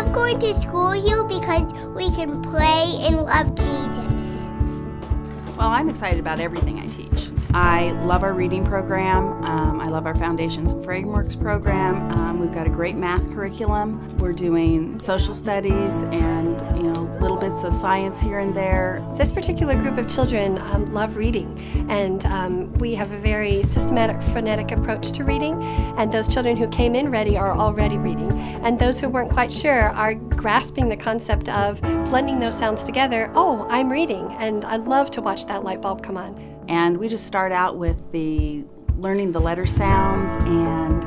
love going to school here because we can play and love Jesus. Well, I'm excited about everything I teach. I love our reading program. I love our Foundations and Frameworks program. We've got a great math curriculum. We're doing social studies and little bits of science here and there. This particular group of children love reading, and we have a very systematic, phonetic approach to reading, and those children who came in ready are already reading, and those who weren't quite sure are grasping the concept of blending those sounds together. Oh, I'm reading, and I love to watch that light bulb come on. And we just start out with learning the letter sounds and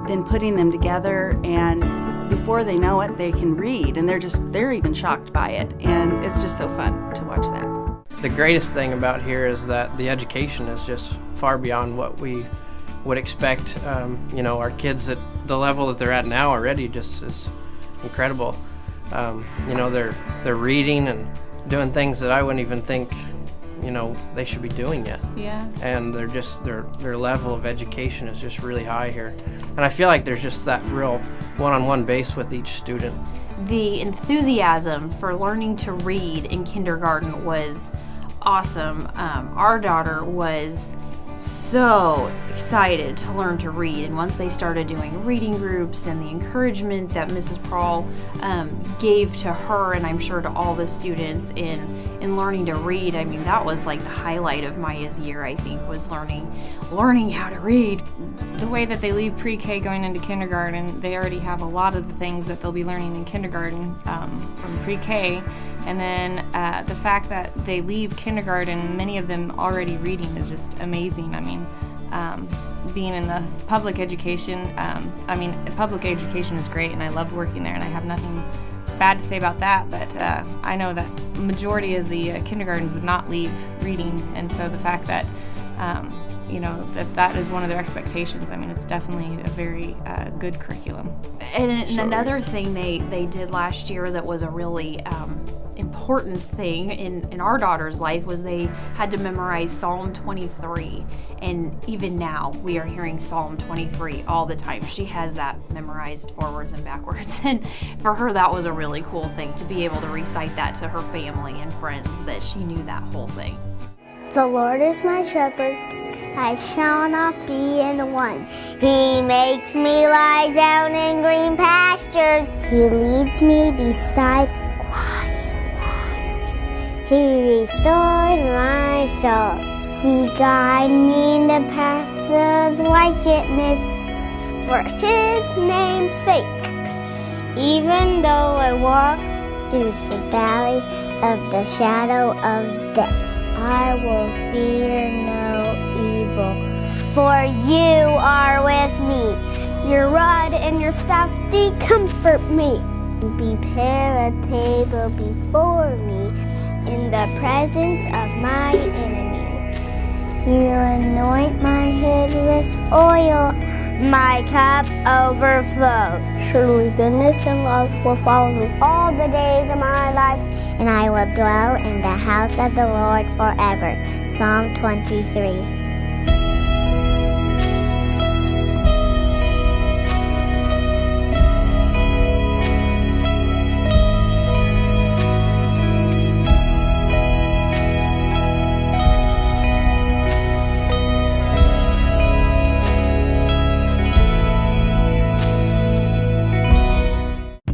then putting them together, and before they know it, they can read, and they're even shocked by it, and it's just so fun to watch that. The greatest thing about here is that the education is just far beyond what we would expect. Our kids at the level that they're at now already just is incredible. They're reading and doing things that I wouldn't even think they should be doing yet. Yeah. And they're just their level of education is just really high here. And I feel like there's just that real one-on-one base with each student. The enthusiasm for learning to read in kindergarten was awesome. Our daughter was so excited to learn to read, and once they started doing reading groups and the encouragement that Mrs. Prawl gave to her, and I'm sure to all the students in learning to read, I mean, that was like the highlight of Maya's year, I think, was learning how to read. The way that they leave pre-K going into kindergarten, they already have a lot of the things that they'll be learning in kindergarten from pre-K. And then the fact that they leave kindergarten, many of them already reading, is just amazing. I mean, being in the public education, public education is great, and I loved working there, and I have nothing bad to say about that, but I know that the majority of the kindergartens would not leave reading, and so the fact that that is one of their expectations. I mean, it's definitely a very good curriculum. And another thing they did last year that was a really important thing in our daughter's life was they had to memorize Psalm 23. And even now, we are hearing Psalm 23 all the time. She has that memorized forwards and backwards. And for her, that was a really cool thing to be able to recite that to her family and friends, that she knew that whole thing. The Lord is my shepherd, I shall not be in want. He makes me lie down in green pastures. He leads me beside quiet waters. He restores my soul. He guides me in the path of righteousness for His name's sake. Even though I walk through the valleys of the shadow of death, I will fear no evil, for you are with me. Your rod and your staff, they comfort me. You prepare a table before me in the presence of my enemies. You anoint my head with oil. My cup overflows. Surely goodness and love will follow me all the days of my life, and I will dwell in the house of the Lord forever. Psalm 23.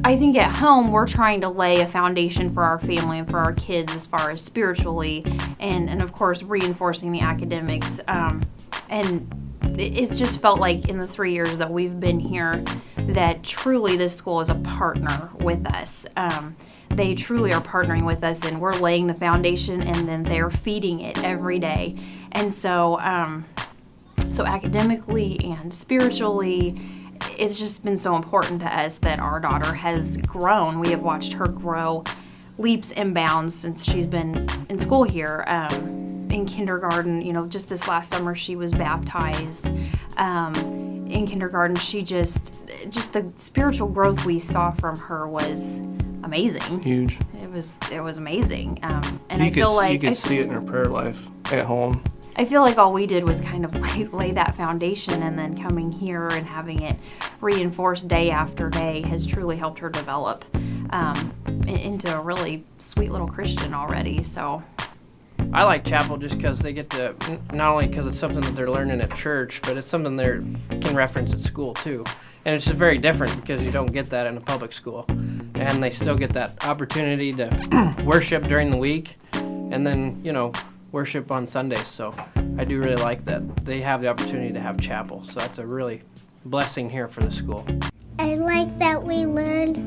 I think at home we're trying to lay a foundation for our family and for our kids as far as spiritually and of course reinforcing the academics. And it's just felt like in the 3 years that we've been here that truly this school is a partner with us. They truly are partnering with us, and we're laying the foundation and then they're feeding it every day. And so academically and spiritually, it's just been so important to us that our daughter has grown. We have watched her grow leaps and bounds since she's been in school here. In kindergarten, just this last summer, she was baptized. In kindergarten, she just the spiritual growth we saw from her was amazing. Huge. It was amazing. And you could see it in her prayer life at home. I feel like all we did was kind of lay that foundation, and then coming here and having it reinforced day after day has truly helped her develop into a really sweet little Christian already. So I like chapel just because they get to, not only because it's something that they're learning at church, but it's something they can reference at school too. And it's just very different because you don't get that in a public school. And they still get that opportunity to worship during the week and then, worship on Sundays. So I do really like that they have the opportunity to have chapel. So that's a really blessing here for the school. I like that we learned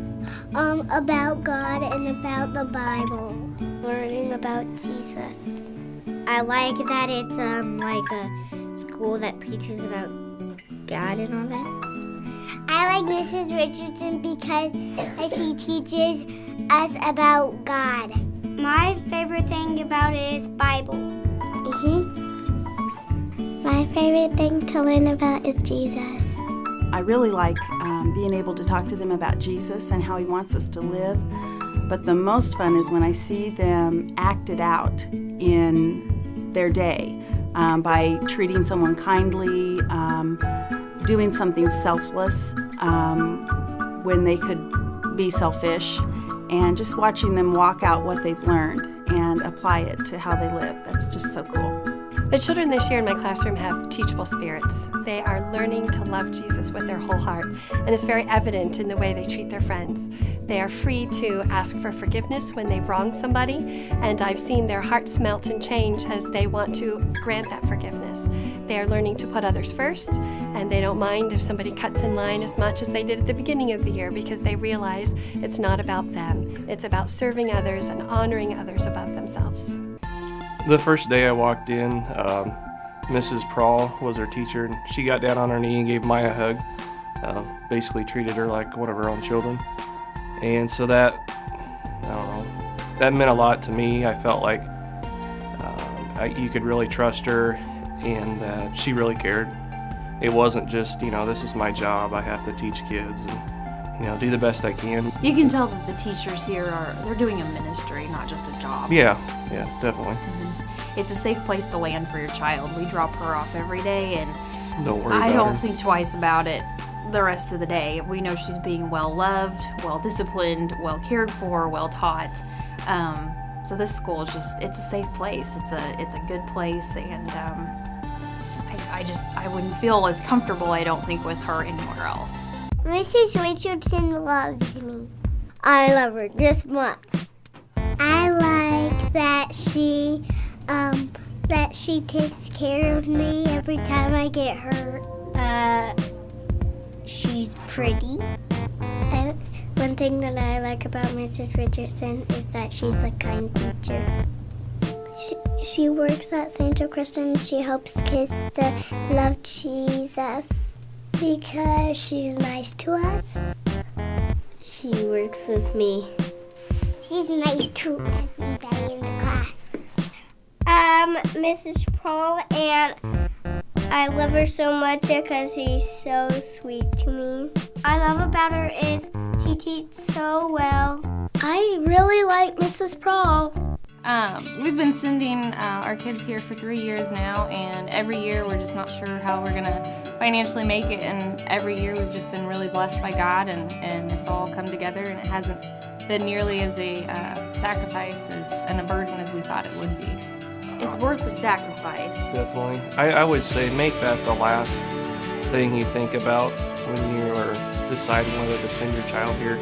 about God and about the Bible, learning about Jesus. I like that it's like a school that preaches about God and all that. I like Mrs. Richardson because she teaches us about God. My favorite thing about it is Bible. My favorite thing to learn about is Jesus. I really like being able to talk to them about Jesus and how he wants us to live. But the most fun is when I see them act it out in their day by treating someone kindly, doing something selfless when they could be selfish, and just watching them walk out what they've learned and apply it to how they live. That's just so cool. The children this year in my classroom have teachable spirits. They are learning to love Jesus with their whole heart, and it's very evident in the way they treat their friends. They are free to ask for forgiveness when they've wronged somebody, and I've seen their hearts melt and change as they want to grant that forgiveness. They are learning to put others first, and they don't mind if somebody cuts in line as much as they did at the beginning of the year because they realize it's not about them. It's about serving others and honoring others above themselves. The first day I walked in, Mrs. Prawl was our teacher, and she got down on her knee and gave Maya a hug. Basically treated her like one of her own children. And so that, that meant a lot to me. I felt like you could really trust her and that she really cared. It wasn't just, this is my job, I have to teach kids and, do the best I can. you can tell that the teachers here they're doing a ministry, not just a job. Yeah, definitely. It's a safe place to land for your child. We drop her off every day, and Don't worry I about don't her. think twice about it the rest of the day. We know she's being well loved, well disciplined, well cared for, well taught. So this school is it's a safe place. It's a good place, and I wouldn't feel as comfortable, I don't think, with her anywhere else. Mrs. Richardson loves me. I love her this much. I like that she takes care of me every time I get hurt. She's pretty. One thing that I like about Mrs. Richardson is that she's a kind teacher. She works at St. Joe Christian and she helps kids to love Jesus because she's nice to us. She works with me. She's nice to everybody in the class. Mrs. Prawl, and I love her so much because she's so sweet to me. I love about her is she teaches so well. I really like Mrs. Prawl. We've been sending our kids here for 3 years now, and every year we're just not sure how we're going to financially make it, and every year we've just been really blessed by God, and it's all come together, and it hasn't been nearly as a sacrifice and a burden as we thought it would be. It's worth the sacrifice. Definitely. I would say make that the last thing you think about when you are deciding whether to send your child here.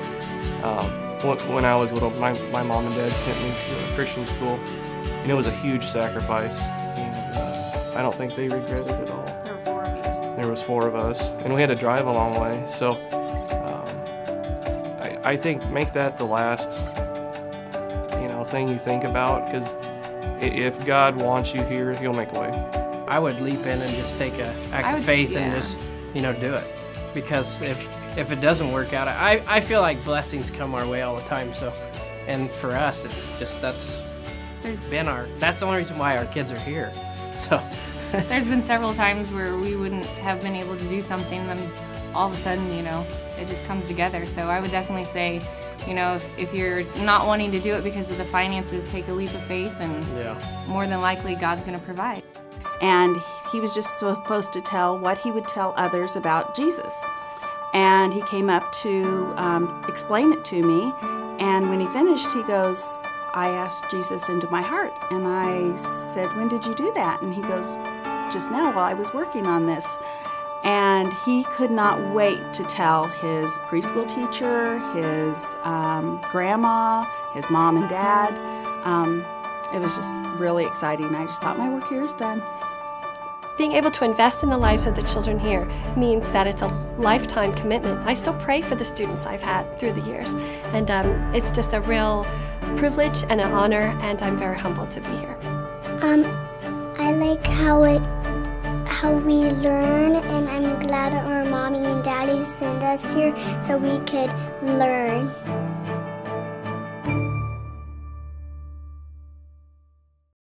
When I was little, my mom and dad sent me to a Christian school, and it was a huge sacrifice, and I don't think they regret it at all. There were 4 of you. There was 4 of us, and we had to drive a long way, so I think make that the last thing you think about, because if God wants you here, he'll make a way. I would leap in and just take an act of faith and just, do it. Because if it doesn't work out, I feel like blessings come our way all the time. So, and for us, it's just that's the only reason why our kids are here. So, There's been several times where we wouldn't have been able to do something, and then all of a sudden, it just comes together. So I would definitely say, if you're not wanting to do it because of the finances, take a leap of faith, and more than likely God's going to provide. And he was just supposed to tell what he would tell others about Jesus. And he came up to explain it to me. And when he finished, he goes, I asked Jesus into my heart. And I said, when did you do that? And he goes, just now while I was working on this. And he could not wait to tell his preschool teacher, his grandma, his mom and dad. It was just really exciting. I just thought my work here is done. Being able to invest in the lives of the children here means that it's a lifetime commitment. I still pray for the students I've had through the years, and it's just a real privilege and an honor, and I'm very humbled to be here. I like how we learn, and I'm glad our mommy and daddy sent us here so we could learn.